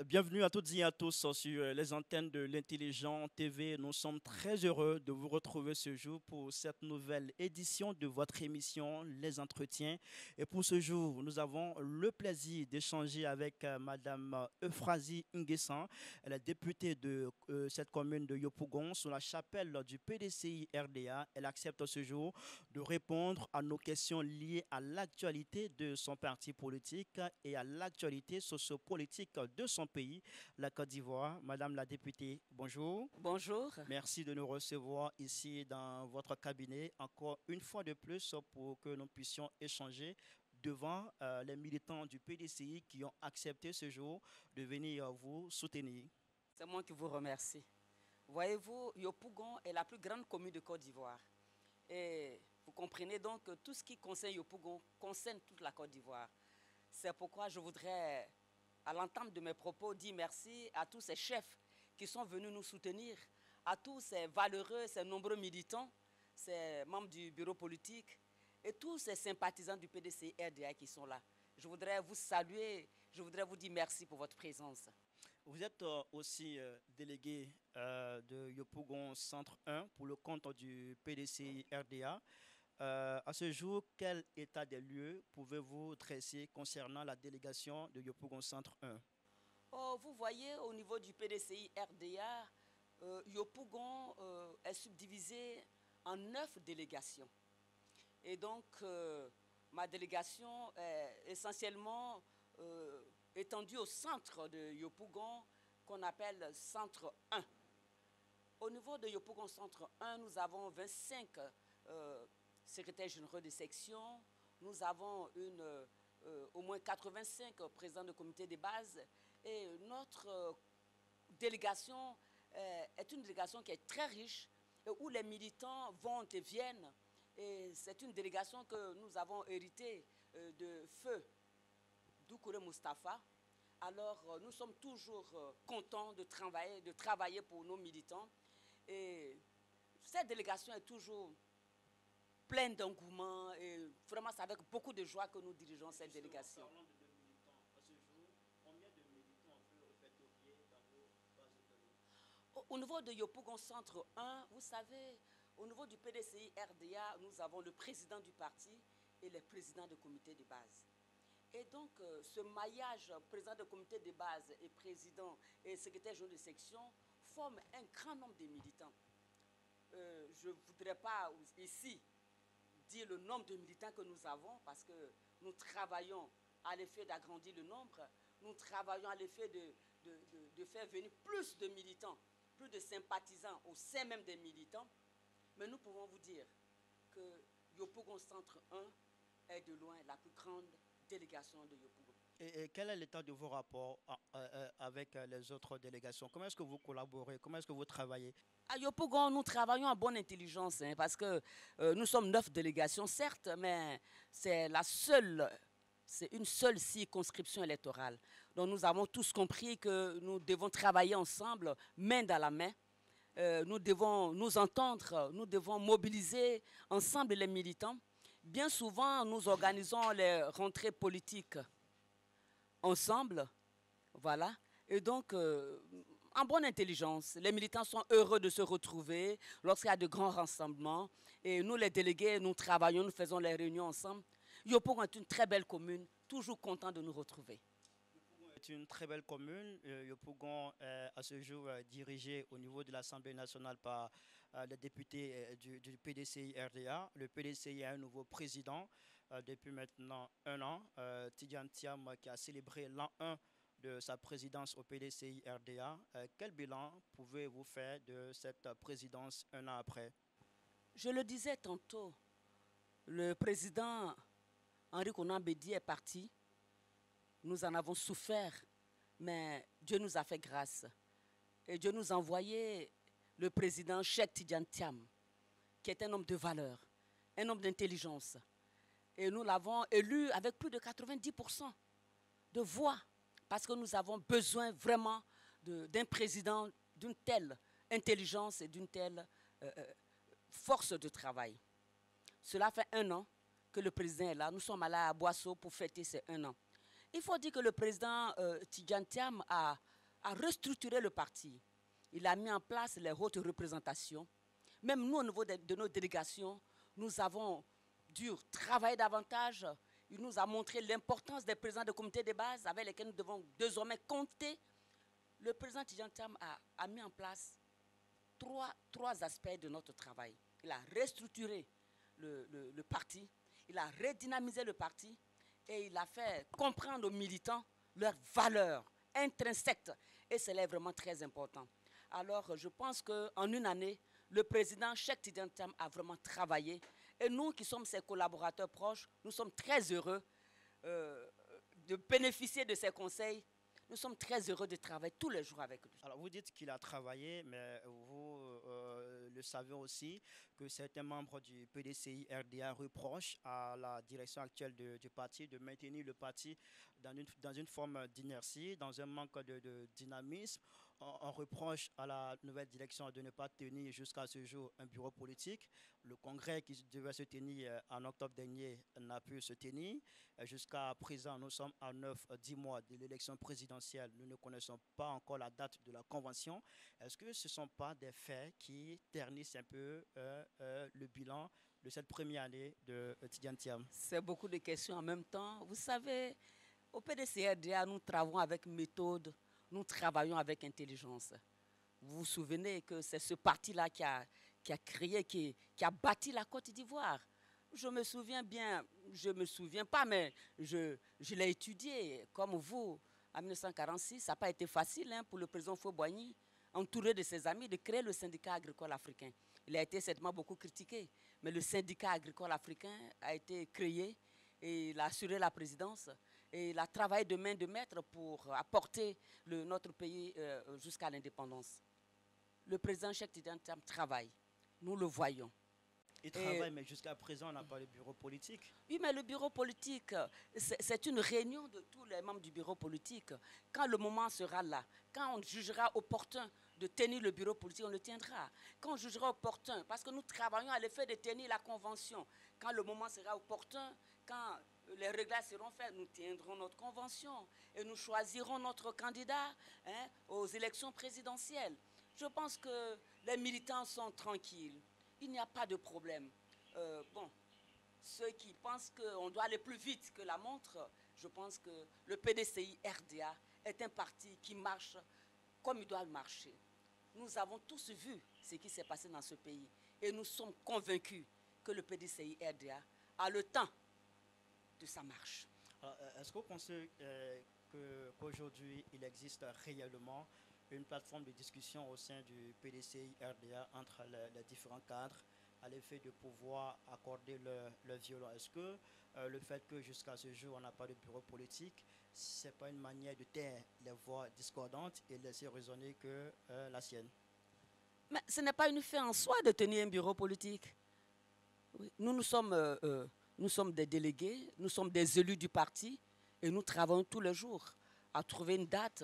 Bienvenue à toutes et à tous sur les antennes de l'Intelligent TV. Nous sommes très heureux de vous retrouver ce jour pour cette nouvelle édition de votre émission Les Entretiens. Et pour ce jour, nous avons le plaisir d'échanger avec Madame Euphrasie Nguessan. Elle est députée de cette commune de Yopougon sous la chapelle du PDCI RDA. Elle accepte ce jour de répondre à nos questions liées à l'actualité de son parti politique et à l'actualité sociopolitique de son pays, la Côte d'Ivoire. Madame la députée, bonjour. Bonjour. Merci de nous recevoir ici dans votre cabinet encore une fois de plus pour que nous puissions échanger devant les militants du PDCI qui ont accepté ce jour de venir vous soutenir. C'est moi qui vous remercie. Voyez-vous, Yopougon est la plus grande commune de Côte d'Ivoire. Et vous comprenez donc que tout ce qui concerne Yopougon concerne toute la Côte d'Ivoire. C'est pourquoi je voudrais, à l'entame de mes propos, dire merci à tous ces chefs qui sont venus nous soutenir, à tous ces valeureux, ces nombreux militants, ces membres du bureau politique et tous ces sympathisants du PDC RDA qui sont là. Je voudrais vous saluer, je voudrais vous dire merci pour votre présence. Vous êtes aussi délégué de Yopougon Centre 1 pour le compte du PDCI RDA. À ce jour, quel état des lieux pouvez-vous dresser concernant la délégation de Yopougon Centre 1? Oh, vous voyez, au niveau du PDCI RDA, Yopougon est subdivisé en 9 délégations. Et donc, ma délégation est essentiellement étendue au centre de Yopougon, qu'on appelle Centre 1. Au niveau de Yopougon Centre 1, nous avons 25 secrétaires généraux de section, nous avons au moins 85 présidents de comité de base, et notre délégation est une délégation qui est très riche, et où les militants vont et viennent. Et c'est une délégation que nous avons héritée de feu Doucouré Moustapha. Alors nous sommes toujours contents de travailler pour nos militants. Et cette délégation est toujours pleine d'engouement et vraiment c'est avec beaucoup de joie que nous dirigeons cette délégation. Parlons de militants. À ce jour, combien de militants vous répertorier dans vos bases de données? Au niveau de Yopougon Centre 1, vous savez, au niveau du PDCI RDA, nous avons le président du parti et les présidents de comité de base. Et donc, ce maillage président de comité de base et président et secrétaire général de section forme un grand nombre de militants. Je ne voudrais pas ici dire le nombre de militants que nous avons parce que nous travaillons à l'effet d'agrandir le nombre. Nous travaillons à l'effet de faire venir plus de militants, plus de sympathisants au sein même des militants. Mais nous pouvons vous dire que Yopougon Centre 1 est de loin la plus grande délégation de Yopougon. Et quel est l'état de vos rapports avec les autres délégations? Comment est-ce que vous collaborez? Comment est-ce que vous travaillez? À Yopougon, nous travaillons en bonne intelligence parce que nous sommes 9 délégations, certes, mais c'est une seule circonscription électorale. Donc nous avons tous compris que nous devons travailler ensemble, main dans la main. Nous devons nous entendre, nous devons mobiliser ensemble les militants. Bien souvent, nous organisons les rentrées politiques ensemble, voilà. Et donc, en bonne intelligence, les militants sont heureux de se retrouver lorsqu'il y a de grands rassemblements. Et nous, les délégués, nous travaillons, nous faisons les réunions ensemble. Yopougon est une très belle commune, toujours content de nous retrouver. Yopougon est une très belle commune. Yopougon est à ce jour dirigé au niveau de l'Assemblée nationale par les députés du PDCI RDA. Le PDCI a un nouveau président depuis maintenant un an, Tidjane Thiam, qui a célébré l'an 1 de sa présidence au PDCI RDA. Quel bilan pouvez-vous faire de cette présidence un an après? Je le disais tantôt, le président Henri Konan Bédié est parti. Nous en avons souffert, mais Dieu nous a fait grâce. Et Dieu nous a envoyé le président Cheikh Tidjane Thiam, qui est un homme de valeur, un homme d'intelligence. Et nous l'avons élu avec plus de 90% de voix, parce que nous avons besoin vraiment d'un président d'une telle intelligence et d'une telle force de travail. Cela fait un an que le président est là. Nous sommes allés à Boisseau pour fêter ces un an. Il faut dire que le président Tidjane Thiam a a restructuré le parti. Il a mis en place les hautes représentations. Même nous, au niveau de nos délégations, nous avons dû travailler davantage. Il nous a montré l'importance des présidents de comités de base avec lesquels nous devons désormais compter. Le président Tidjane Thiam a mis en place trois aspects de notre travail. Il a restructuré le parti, il a redynamisé le parti et il a fait comprendre aux militants leurs valeurs intrinsèques. Et cela est vraiment très important. Alors, je pense qu'en une année, le président Cheikh Tidjane Thiam a vraiment travaillé. Et nous qui sommes ses collaborateurs proches, nous sommes très heureux de bénéficier de ses conseils. Nous sommes très heureux de travailler tous les jours avec lui. Alors, vous dites qu'il a travaillé, mais vous le savez aussi que certains membres du PDCI RDA reprochent à la direction actuelle du parti de maintenir le parti dans une forme d'inertie, dans un manque de dynamisme. On reproche à la nouvelle direction de ne pas tenir jusqu'à ce jour un bureau politique. Le congrès qui devait se tenir en octobre dernier n'a pu se tenir. Jusqu'à présent, nous sommes à 9-10 mois de l'élection présidentielle. Nous ne connaissons pas encore la date de la convention. Est-ce que ce ne sont pas des faits qui ternissent un peu le bilan de cette première année de Tidjane Thiam? C'est beaucoup de questions en même temps. Vous savez, au PDCRDA, nous travaillons avec méthode, nous travaillons avec intelligence. Vous vous souvenez que c'est ce parti-là qui a créé, qui a bâti la Côte d'Ivoire. Je me souviens bien, je ne me souviens pas, mais je l'ai étudié comme vous en 1946. Ça n'a pas été facile pour le président Houphouët-Boigny, entouré de ses amis, de créer le syndicat agricole africain. Il a été certainement beaucoup critiqué, mais le syndicat agricole africain a été créé et il a assuré la présidence. Et il a travaillé de main de maître pour apporter notre pays jusqu'à l'indépendance. Le président Cheikh Tidjane Thiam travaille, nous le voyons. Il travaille, mais jusqu'à présent, on n'a pas de bureau politique. Oui, mais le bureau politique, c'est une réunion de tous les membres du bureau politique. Quand le moment sera là, quand on jugera opportun de tenir le bureau politique, on le tiendra. Quand on jugera opportun, parce que nous travaillons à l'effet de tenir la convention. Quand le moment sera opportun, quand les réglages seront faits, nous tiendrons notre convention et nous choisirons notre candidat aux élections présidentielles. Je pense que les militants sont tranquilles. Il n'y a pas de problème. Bon, ceux qui pensent qu'on doit aller plus vite que la montre, je pense que le PDCI RDA est un parti qui marche comme il doit marcher. Nous avons tous vu ce qui s'est passé dans ce pays et nous sommes convaincus que le PDCI RDA a le temps de sa marche. Est-ce que vous pensez qu'aujourd'hui, il existe réellement une plateforme de discussion au sein du PDCI RDA entre les différents cadres à l'effet de pouvoir accorder le violon? Est-ce que le fait que jusqu'à ce jour, on n'a pas de bureau politique, ce n'est pas une manière de taire les voix discordantes et laisser résonner que la sienne? Mais ce n'est pas une fin en soi de tenir un bureau politique. Oui. Nous sommes des délégués, nous sommes des élus du parti et nous travaillons tous les jours à trouver une date,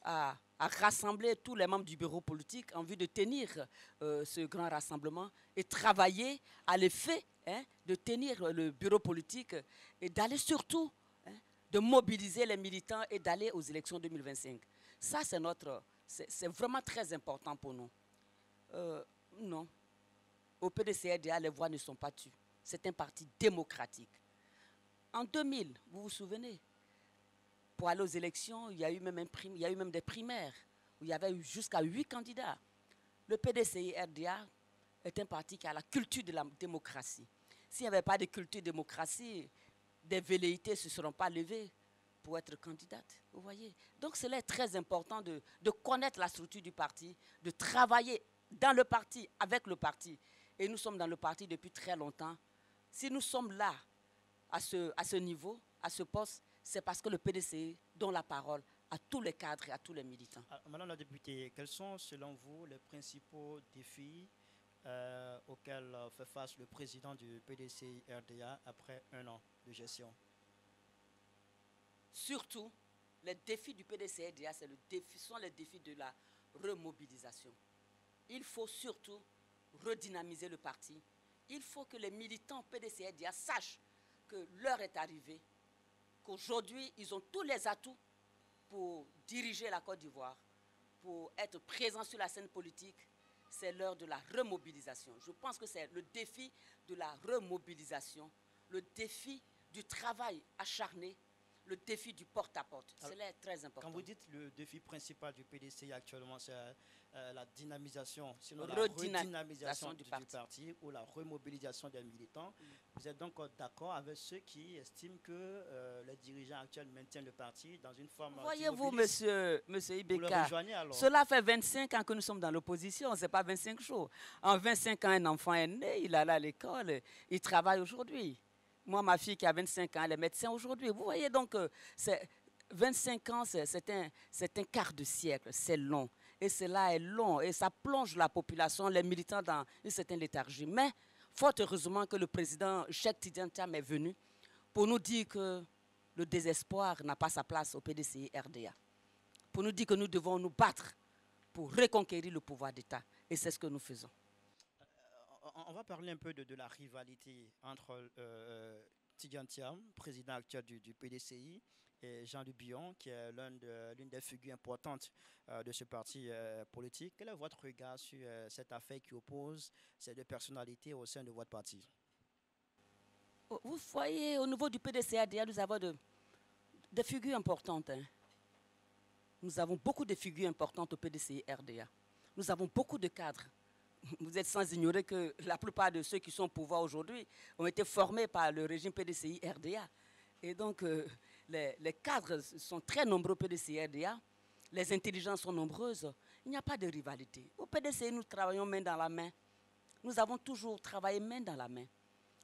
à rassembler tous les membres du bureau politique en vue de tenir ce grand rassemblement et travailler à l'effet de tenir le bureau politique et d'aller surtout, de mobiliser les militants et d'aller aux élections 2025. Ça, c'est vraiment très important pour nous. Non, au PDCRDA, les voix ne sont pas tues. C'est un parti démocratique. En 2000, vous vous souvenez, pour aller aux élections, il y a eu même des primaires où il y avait eu jusqu'à 8 candidats. Le PDCI-RDA est un parti qui a la culture de la démocratie. S'il n'y avait pas de culture de démocratie, des velléités ne se seront pas levées pour être candidate. Vous voyez. Donc, cela est très important de connaître la structure du parti, de travailler dans le parti, avec le parti. Et nous sommes dans le parti depuis très longtemps. Si nous sommes là, à ce niveau, à ce poste, c'est parce que le PDCI donne la parole à tous les cadres et à tous les militants. Madame la députée, quels sont selon vous les principaux défis auxquels fait face le président du PDCI RDA après un an de gestion? Surtout, les défis du PDCI RDA, sont les défis de la remobilisation. Il faut surtout redynamiser le parti. Il faut que les militants PDCI RDA sachent que l'heure est arrivée, qu'aujourd'hui, ils ont tous les atouts pour diriger la Côte d'Ivoire. pour être présent sur la scène politique, c'est l'heure de la remobilisation. Je pense que c'est le défi de la remobilisation, le défi du travail acharné, le défi du porte-à-porte. Cela est très important. Quand vous dites le défi principal du PDCI actuellement, c'est la dynamisation, sinon la redynamisation du parti ou la remobilisation des militants. Vous êtes donc d'accord avec ceux qui estiment que les dirigeants actuels maintiennent le parti dans une forme... Voyez-vous, monsieur Ibeka, vous le rejoignez alors? Cela fait 25 ans que nous sommes dans l'opposition, ce n'est pas 25 jours. En 25 ans, un enfant est né, il allait à l'école, il travaille aujourd'hui. Moi, ma fille qui a 25 ans, elle est médecin aujourd'hui. Vous voyez donc, 25 ans, c'est un quart de siècle, c'est long. Et cela est long, et ça plonge la population, les militants dans une certaine léthargie. Mais, fort heureusement que le président Cheikh Tidiane Thiam est venu pour nous dire que le désespoir n'a pas sa place au PDCI RDA. Pour nous dire que nous devons nous battre pour reconquérir le pouvoir d'État. Et c'est ce que nous faisons. On va parler un peu de la rivalité entre Tidiane Thiam, président actuel du PDCI, et Jean-Luc Bion, qui est l'une des figures importantes de ce parti politique. Quel est votre regard sur cette affaire qui oppose ces deux personnalités au sein de votre parti? Vous voyez, au niveau du PDCI-RDA, nous avons des figures importantes. Hein. Nous avons beaucoup de figures importantes au PDCI-RDA. Nous avons beaucoup de cadres. Vous êtes sans ignorer que la plupart de ceux qui sont au pouvoir aujourd'hui ont été formés par le régime PDCI-RDA. Et donc, les cadres sont très nombreux au PDCI-RDA. Les intelligences sont nombreuses. Il n'y a pas de rivalité. Au PDCI, nous travaillons main dans la main. Nous avons toujours travaillé main dans la main.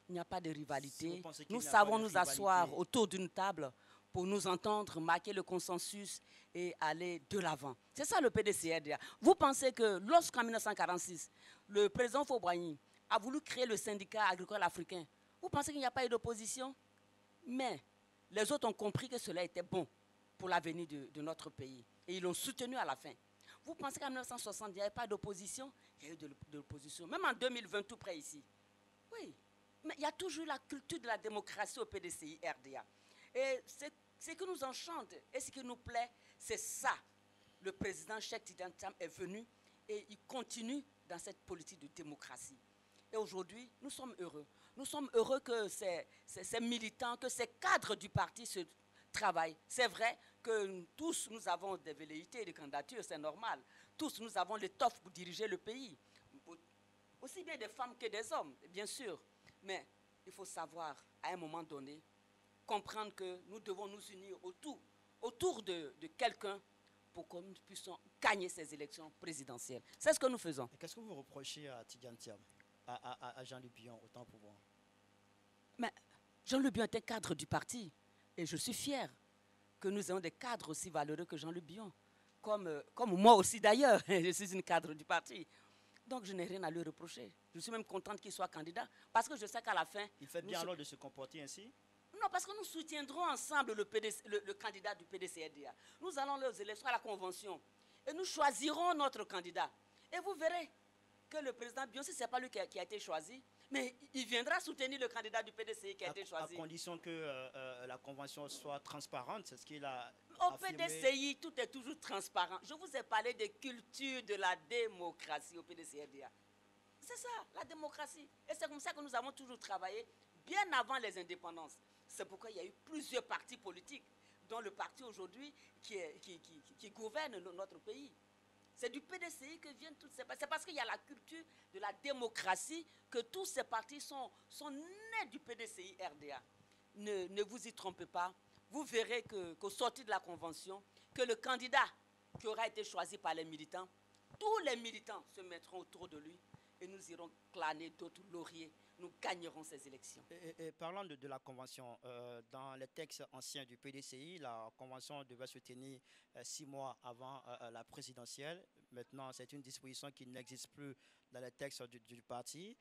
Il n'y a pas de rivalité. Nous savons nous asseoir autour d'une table pour nous entendre, marquer le consensus et aller de l'avant. C'est ça le PDCI-RDA. Vous pensez que lorsqu'en 1946, le président Faure-Boigny a voulu créer le syndicat agricole africain, vous pensez qu'il n'y a pas eu d'opposition? Mais les autres ont compris que cela était bon pour l'avenir de notre pays. Et ils l'ont soutenu à la fin. Vous pensez qu'en 1960, il n'y avait pas d'opposition? Il y a eu de l'opposition. Même en 2020, tout près ici. Oui. Mais il y a toujours la culture de la démocratie au PDCI-RDA. Et ce qui nous enchante et ce qui nous plaît, c'est ça. Le président Cheikh Tidiane Thiam est venu et il continue dans cette politique de démocratie. Et aujourd'hui, nous sommes heureux. Nous sommes heureux que ces militants, que ces cadres du parti se travaillent. C'est vrai que tous nous avons des velléités et des candidatures, c'est normal. Tous nous avons l'étoffe pour diriger le pays. Aussi bien des femmes que des hommes, bien sûr. Mais il faut savoir, à un moment donné, comprendre que nous devons nous unir autour de quelqu'un pour que nous puissions gagner ces élections présidentielles. C'est ce que nous faisons. Qu'est-ce que vous reprochez à Tidiane Thiam, à Jean-Luc Bion, autant pour moi? Mais Jean-Luc Bion est un cadre du parti. Et je suis fier que nous ayons des cadres aussi valeureux que Jean-Luc Bion. Comme moi aussi d'ailleurs, je suis une cadre du parti. Donc je n'ai rien à lui reprocher. Je suis même contente qu'il soit candidat. Parce que je sais qu'à la fin... Il fait bien alors de se comporter ainsi? Non, parce que nous soutiendrons ensemble le candidat du PDCI-RDA. Nous allons aux élections à la convention. Et nous choisirons notre candidat. Et vous verrez que le président Bion, si ce n'est pas lui qui a été choisi, mais il viendra soutenir le candidat du PDCI qui a été choisi. À condition que la convention soit transparente, c'est ce qu'il a Au affirmé. PDCI, tout est toujours transparent. Je vous ai parlé de culture de la démocratie au PDCI-RDA. C'est ça, la démocratie. Et c'est comme ça que nous avons toujours travaillé, bien avant les indépendances. C'est pourquoi il y a eu plusieurs partis politiques, dont le parti aujourd'hui qui gouverne notre pays. C'est du PDCI que viennent toutes ces partis. C'est parce qu'il y a la culture de la démocratie que tous ces partis sont nés du PDCI-RDA. Ne vous y trompez pas. Vous verrez qu'au sortir de la convention, que le candidat qui aura été choisi par les militants, tous les militants se mettront autour de lui et nous irons claner d'autres lauriers. Nous gagnerons ces élections. Et parlant de la convention, dans les textes anciens du PDCI, la convention devait se tenir 6 mois avant la présidentielle. Maintenant, c'est une disposition qui n'existe plus dans les textes du parti.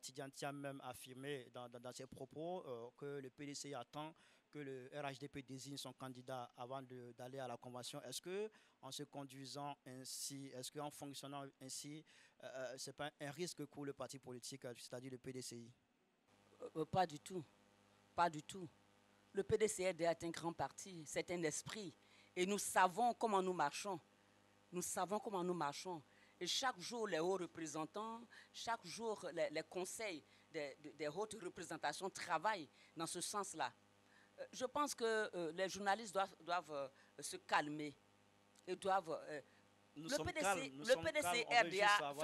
Tidiane Thiam même a affirmé dans ses propos que le PDCI attend que le RHDP désigne son candidat avant d'aller à la convention. Est-ce qu'en se conduisant ainsi, est-ce qu'en fonctionnant ainsi, ce n'est pas un risque pour le parti politique, c'est-à-dire le PDCI? Pas du tout. Pas du tout. Le PDCI est un grand parti, c'est un esprit. Et nous savons comment nous marchons. nous savons comment nous marchons. Et chaque jour, les hauts représentants, chaque jour, les conseils des hautes représentations travaillent dans ce sens-là. Je pense que les journalistes doivent se calmer et doivent... le PDC RDA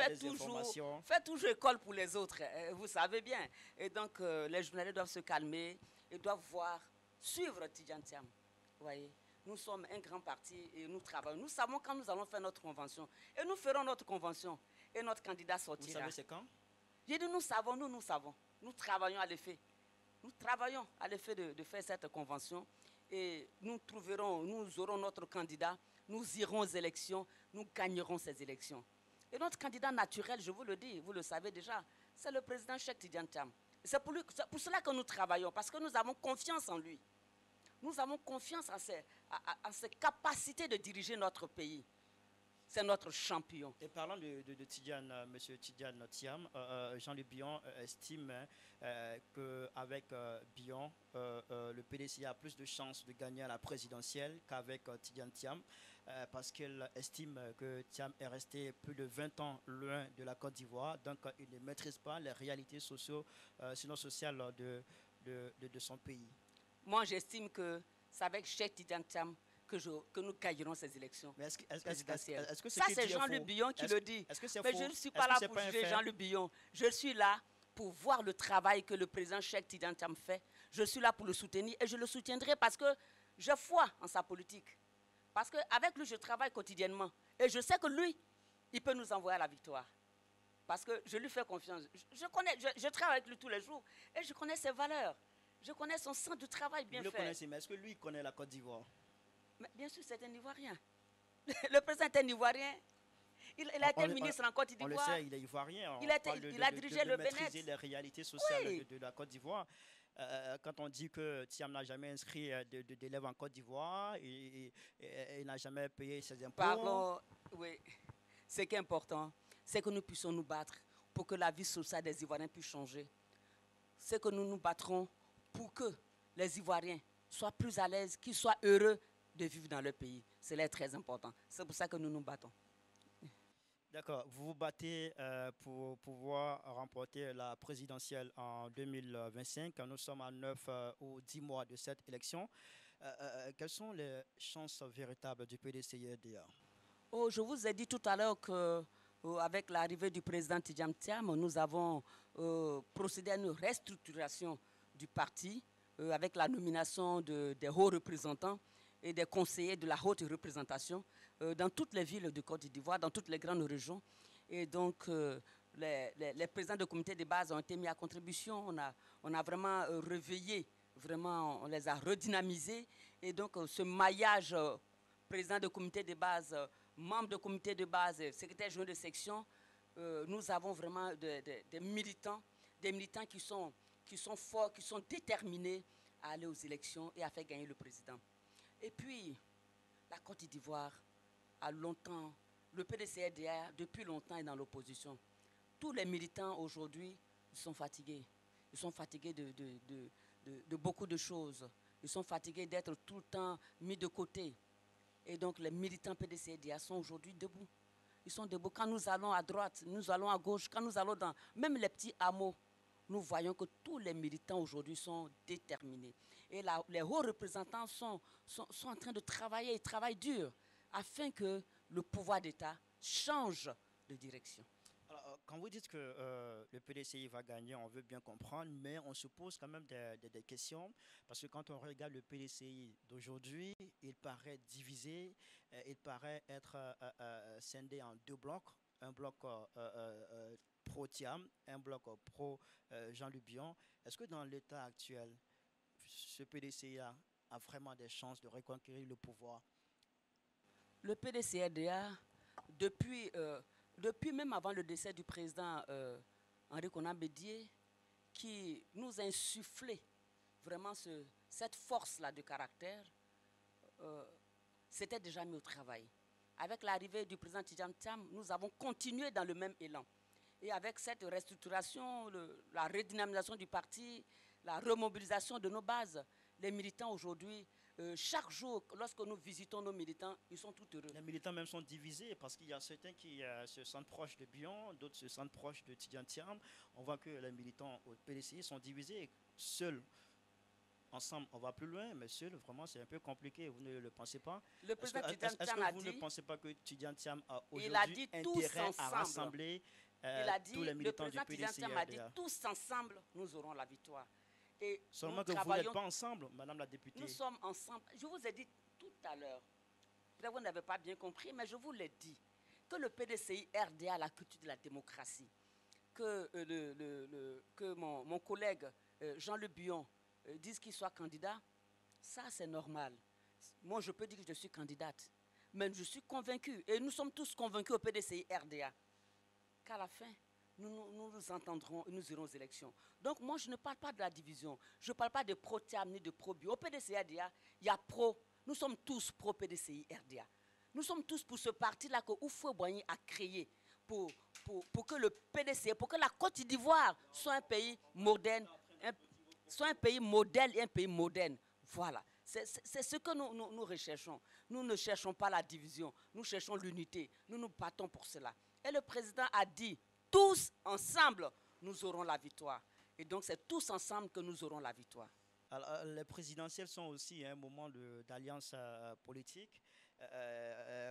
fait toujours école pour les autres, vous savez bien. Et donc, les journalistes doivent se calmer et doivent suivre Tidjane Thiam. Vous voyez, nous sommes un grand parti et nous travaillons. Nous savons quand nous allons faire notre convention. Et nous ferons notre convention. Et notre candidat sortira. Vous savez c'est quand? J'ai dit nous savons. Nous travaillons à l'effet. Nous travaillons à l'effet de faire cette convention. Et nous aurons notre candidat. Nous irons aux élections. Nous gagnerons ces élections. Et notre candidat naturel, je vous le dis, vous le savez déjà, c'est le président Cheikh Tidjane Thiam. C'est pour cela que nous travaillons, parce que nous avons confiance en lui. Nous avons confiance en ses capacités de diriger notre pays. C'est notre champion. Et parlant de Tidjane, M. Tidjane Thiam, Jean-Luc Bion estime qu'avec Bion, le PDC a plus de chances de gagner à la présidentielle qu'avec Tidjane Thiam, parce qu'elle estime que Thiam est resté plus de 20 ans loin de la Côte d'Ivoire, donc il ne maîtrise pas les réalités sociales de son pays. Moi, j'estime que c'est avec Cheikh Tidjane Thiam que nous gagnerons ces élections présidentielles. Ça, c'est Jean-Luc Bion qui le dit. Mais je ne suis pas là pour juger Jean-Luc Bion. Je suis là pour voir le travail que le président Cheikh Tidjane Thiam fait. Je suis là pour le soutenir et je le soutiendrai parce que je crois en sa politique. Parce qu'avec lui, je travaille quotidiennement. Et je sais que lui, il peut nous envoyer à la victoire. Parce que je lui fais confiance. Je travaille avec lui tous les jours et je connais ses valeurs. Je connais son sens de travail bien fait. Vous le connaissez, mais est-ce que lui connaît la Côte d'Ivoire? Bien sûr, c'est un Ivoirien. Le président est un Ivoirien. Il a été ministre en Côte d'Ivoire. On le sait, il est Ivoirien. Il a dirigé le Bénin. Maîtriser les réalités sociales de la Côte d'Ivoire. Quand on dit que Thiam n'a jamais inscrit d'élèves en Côte d'Ivoire, il n'a jamais payé ses impôts. Pardon, oui. Ce qui est important, c'est que nous puissions nous battre pour que la vie sociale des Ivoiriens puisse changer. C'est que nous nous battrons pour que les Ivoiriens soient plus à l'aise, qu'ils soient heureux de vivre dans leur pays. C'est très important. C'est pour ça que nous nous battons. D'accord. Vous vous battez pour pouvoir remporter la présidentielle en 2025. Nous sommes à 9 ou 10 mois de cette élection. Quelles sont les chances véritables du PDC-RDA? Je vous ai dit tout à l'heure qu'avec l'arrivée du président Tidjane Thiam, nous avons procédé à une restructuration du parti avec la nomination des hauts représentants et des conseillers de la haute représentation dans toutes les villes de Côte d'Ivoire, dans toutes les grandes régions. Et donc, les présidents de comité de base ont été mis à contribution. On a vraiment réveillé, vraiment, on les a redynamisés. Et donc, ce maillage, président de comité de base, membre de comité de base, secrétaire général de section, nous avons vraiment des militants qui sont forts, qui sont déterminés à aller aux élections et à faire gagner le président. Et puis, la Côte d'Ivoire a longtemps, le PDC-RDA depuis longtemps est dans l'opposition. Tous les militants aujourd'hui sont fatigués. Ils sont fatigués de beaucoup de choses. Ils sont fatigués d'être tout le temps mis de côté. Et donc les militants PDC-RDA sont aujourd'hui debout. Ils sont debout. Quand nous allons à droite, nous allons à gauche, quand nous allons dans même les petits hameaux, nous voyons que tous les militants aujourd'hui sont déterminés. Et les hauts représentants sont en train de travailler, ils travaillent dur, afin que le pouvoir d'État change de direction. Alors, quand vous dites que le PDCI va gagner, on veut bien comprendre, mais on se pose quand même des questions, parce que quand on regarde le PDCI d'aujourd'hui, il paraît divisé, il paraît être scindé en deux blocs, un bloc pro-Thiam, un bloc pro-Jean-Luc Bion. Est-ce que dans l'état actuel, ce PDCI a vraiment des chances de reconquérir le pouvoir? Le PDC-RDA, depuis même avant le décès du président Henri Konan Bédié, qui nous a insufflé vraiment cette force-là de caractère, s'était déjà mis au travail. Avec l'arrivée du président Tidjane Thiam, nous avons continué dans le même élan. Et avec cette restructuration, la redynamisation du parti, la remobilisation de nos bases, les militants aujourd'hui chaque jour, lorsque nous visitons nos militants, ils sont tout heureux. Les militants même sont divisés parce qu'il y a certains qui se sentent proches de Bion, d'autres se sentent proches de Tidjantiam. On voit que les militants au PDCI sont divisés. Seuls, ensemble, on va plus loin, mais seuls, vraiment, c'est un peu compliqué. Vous ne le pensez pas? Le Est-ce que, président est-ce Tidjantiam a que vous dit, ne pensez pas que Tidjantiam a il a aujourd'hui dit tous intérêt à ensemble. rassembler Il a dit, tous les le militants du président PDCI Tidjantiam a dit, RDA? tous ensemble, nous aurons la victoire. Et Seulement nous que vous n'êtes travaillons, pas ensemble, Madame la députée. nous sommes ensemble. Je vous ai dit tout à l'heure, peut-être vous n'avez pas bien compris, mais je vous l'ai dit, que le PDCI RDA a la culture de la démocratie, que, que mon collègue Jean-Luc Bion dise qu'il soit candidat, ça c'est normal. Moi je peux dire que je suis candidate, mais je suis convaincue, et nous sommes tous convaincus au PDCI RDA, qu'à la fin, nous entendrons et nous irons aux élections. Donc moi, je ne parle pas de la division. Je ne parle pas de pro-terme ni de pro-bio. Au PDCI RDA, il y a pro. Nous sommes tous pro-PDCI RDA. Nous sommes tous pour ce parti-là que Oufoué Boigny a créé pour que le PDCI, pour que la Côte d'Ivoire soit un pays moderne, soit un pays modèle et un pays moderne. Voilà. C'est ce que nous recherchons. Nous ne cherchons pas la division. Nous cherchons l'unité. Nous nous battons pour cela. Et le président a dit, tous ensemble, nous aurons la victoire. Et donc, c'est tous ensemble que nous aurons la victoire. Alors, les présidentielles sont aussi un moment d'alliance politique.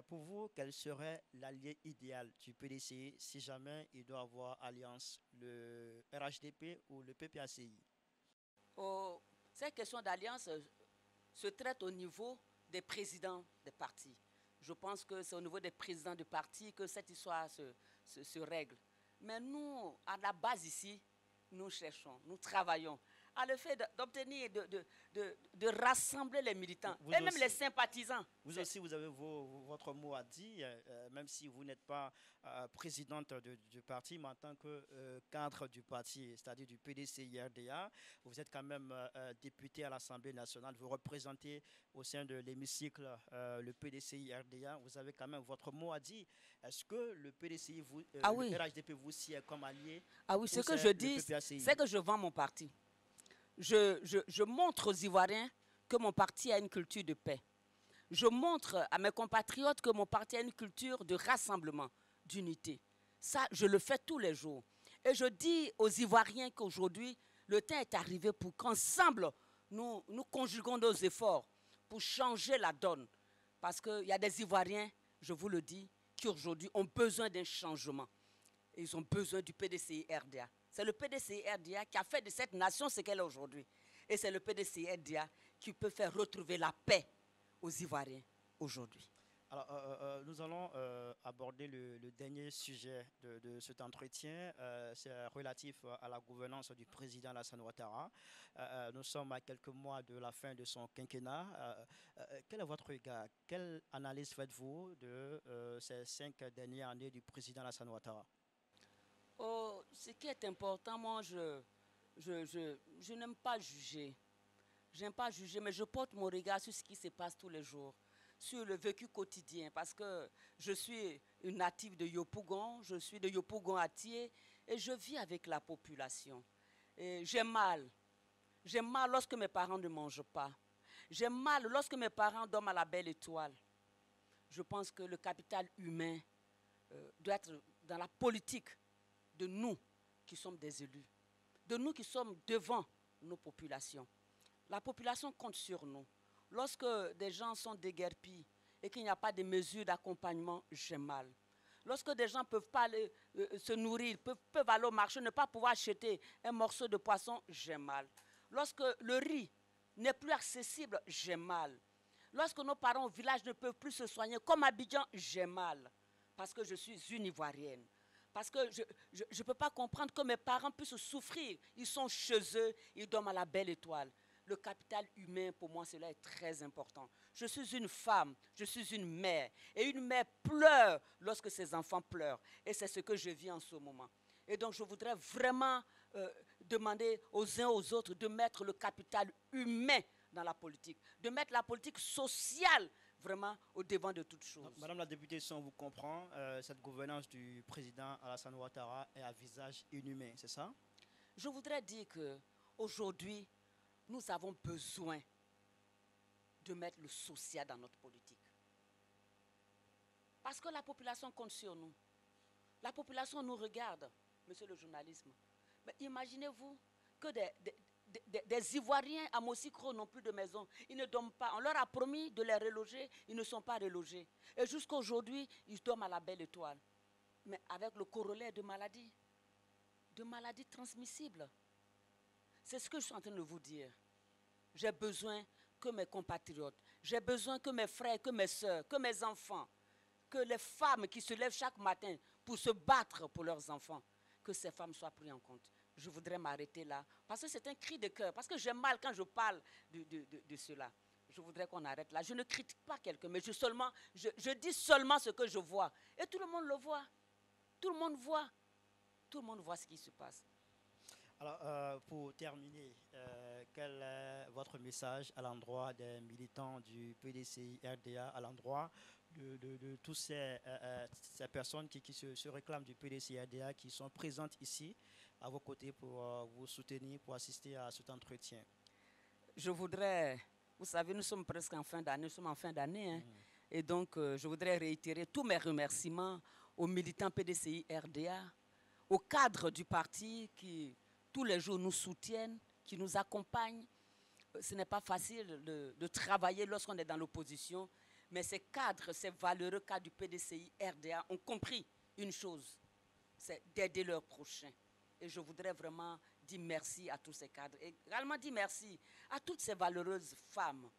Pour vous, quel serait l'allié idéal du PDCI si jamais il doit avoir alliance, le RHDP ou le PPACI? Oh, cette question d'alliance se traite au niveau des présidents des partis. Je pense que c'est au niveau des présidents de partis que cette histoire se règle. Mais nous, à la base ici, nous cherchons, nous travaillons à le fait d'obtenir, de rassembler les militants Vous et même aussi, les sympathisants. Vous aussi, vous avez votre mot à dire, même si vous n'êtes pas présidente du parti, mais en tant que cadre du parti, c'est-à-dire du PDCI-RDA, vous êtes quand même député à l'Assemblée nationale, vous représentez au sein de l'hémicycle le PDCI-RDA, vous avez quand même votre mot à dire. Est-ce que le PDCI, Ah oui. le RHDP vous sied comme allié? Ah oui, ce que je dis, c'est que je vends mon parti. Je montre aux Ivoiriens que mon parti a une culture de paix. Je montre à mes compatriotes que mon parti a une culture de rassemblement, d'unité. Ça, je le fais tous les jours. Et je dis aux Ivoiriens qu'aujourd'hui, le temps est arrivé pour qu'ensemble, nous conjuguons nos efforts pour changer la donne. Parce qu'il y a des Ivoiriens, je vous le dis, qui aujourd'hui ont besoin d'un changement. Ils ont besoin du PDCI-RDA. C'est le PDCI-RDA qui a fait de cette nation ce qu'elle est aujourd'hui. Et c'est le PDCI-RDA qui peut faire retrouver la paix aux Ivoiriens aujourd'hui. Alors, nous allons aborder le dernier sujet de cet entretien. C'est relatif à la gouvernance du président Alassane Ouattara. Nous sommes à quelques mois de la fin de son quinquennat. Quel est votre regard? Quelle analyse faites-vous de ces 5 dernières années du président Alassane Ouattara? Oh, ce qui est important, moi, je n'aime pas juger. Je n'aime pas juger, mais je porte mon regard sur ce qui se passe tous les jours, sur le vécu quotidien, parce que je suis une native de Yopougon, je suis de Yopougon-Atié, et je vis avec la population. J'ai mal. J'ai mal lorsque mes parents ne mangent pas. J'ai mal lorsque mes parents dorment à la belle étoile. Je pense que le capital humain doit être dans la politique de nous qui sommes des élus, de nous qui sommes devant nos populations. La population compte sur nous. Lorsque des gens sont déguerpis et qu'il n'y a pas de mesures d'accompagnement, j'ai mal. Lorsque des gens ne peuvent pas se nourrir, peuvent aller au marché, ne pas pouvoir acheter un morceau de poisson, j'ai mal. Lorsque le riz n'est plus accessible, j'ai mal. Lorsque nos parents au village ne peuvent plus se soigner, comme à Abidjan, j'ai mal. Parce que je suis une Ivoirienne. Parce que je ne peux pas comprendre que mes parents puissent souffrir. Ils sont chez eux, ils dorment à la belle étoile. Le capital humain, pour moi, cela est très important. Je suis une femme, je suis une mère. Et une mère pleure lorsque ses enfants pleurent. Et c'est ce que je vis en ce moment. Et donc, je voudrais vraiment demander aux uns aux autres de mettre le capital humain dans la politique, de mettre la politique sociale vraiment au devant de toutes choses. Madame la députée, si on vous comprend, cette gouvernance du président Alassane Ouattara est à visage inhumain, c'est ça? Je voudrais dire qu'aujourd'hui, nous avons besoin de mettre le social dans notre politique. Parce que la population compte sur nous. La population nous regarde, monsieur le journalisme. Mais imaginez-vous que des Ivoiriens à Moussikro n'ont plus de maison. Ils ne dorment pas. On leur a promis de les reloger. Ils ne sont pas relogés. Et jusqu'à aujourd'hui, ils dorment à la Belle Étoile. Mais avec le corollaire de maladies transmissibles. C'est ce que je suis en train de vous dire. J'ai besoin que mes compatriotes, j'ai besoin que mes frères, que mes soeurs, que mes enfants, que les femmes qui se lèvent chaque matin pour se battre pour leurs enfants, que ces femmes soient prises en compte. Je voudrais m'arrêter là, parce que c'est un cri de cœur, parce que j'ai mal quand je parle de cela. Je voudrais qu'on arrête là. Je ne critique pas quelqu'un, mais je dis seulement ce que je vois. Et tout le monde le voit. Tout le monde voit. Tout le monde voit ce qui se passe. Alors, pour terminer, quel est votre message à l'endroit des militants du PDCI RDA, à l'endroit de toutes ces personnes qui se réclament du PDCI RDA, qui sont présentes ici à vos côtés pour vous soutenir, pour assister à cet entretien? Je voudrais, vous savez, nous sommes presque en fin d'année, hein, et donc je voudrais réitérer tous mes remerciements aux militants PDCI RDA, aux cadres du parti qui tous les jours nous soutiennent, qui nous accompagnent. Ce n'est pas facile de travailler lorsqu'on est dans l'opposition, mais ces cadres, ces valeureux cadres du PDCI RDA ont compris une chose, c'est d'aider leurs prochains. Et je voudrais vraiment dire merci à tous ces cadres. Et également dire merci à toutes ces valeureuses femmes,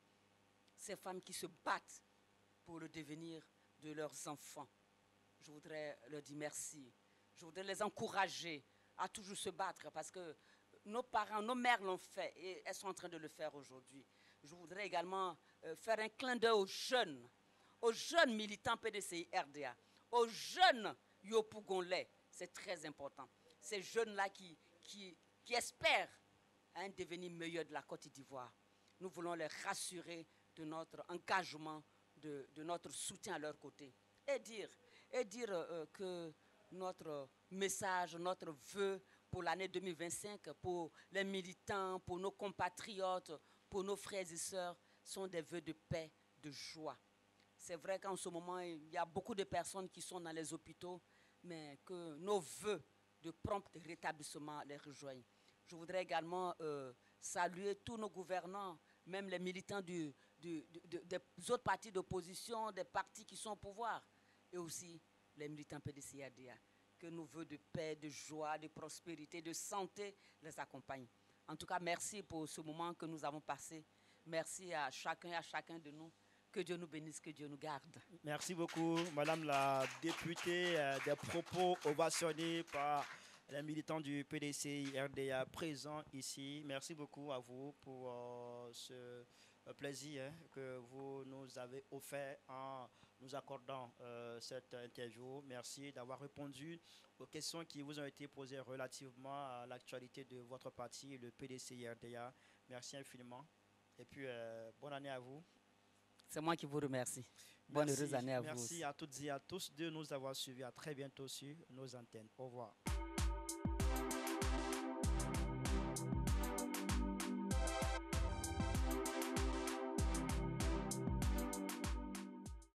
ces femmes qui se battent pour le devenir de leurs enfants. Je voudrais leur dire merci. Je voudrais les encourager à toujours se battre parce que nos parents, nos mères l'ont fait et elles sont en train de le faire aujourd'hui. Je voudrais également faire un clin d'œil aux jeunes militants PDCI RDA, aux jeunes Yopougonlais. C'est très important. Ces jeunes-là qui espèrent un devenir meilleur de la Côte d'Ivoire. Nous voulons les rassurer de notre engagement, de notre soutien à leur côté. Et dire que notre message, notre vœu pour l'année 2025, pour les militants, pour nos compatriotes, pour nos frères et sœurs, sont des vœux de paix, de joie. C'est vrai qu'en ce moment, il y a beaucoup de personnes qui sont dans les hôpitaux, mais que nos vœux de prompt rétablissement les rejoignent. Je voudrais également saluer tous nos gouvernants, même les militants des autres partis d'opposition, des partis qui sont au pouvoir, et aussi les militants PDCI-RDA, que nos vœux de paix, de joie, de prospérité, de santé les accompagnent. En tout cas, merci pour ce moment que nous avons passé. Merci à chacun et à chacun de nous. Que Dieu nous bénisse, que Dieu nous garde. Merci beaucoup, Madame la députée, des propos ovationnés par les militants du PDCI RDA présents ici. Merci beaucoup à vous pour ce plaisir que vous nous avez offert en nous accordant cette interview. Merci d'avoir répondu aux questions qui vous ont été posées relativement à l'actualité de votre parti, le PDCI RDA. Merci infiniment. Et puis, bonne année à vous. C'est moi qui vous remercie. Bonne heureuse année à vous. Merci à toutes et à tous de nous avoir suivis. À très bientôt sur nos antennes. Au revoir.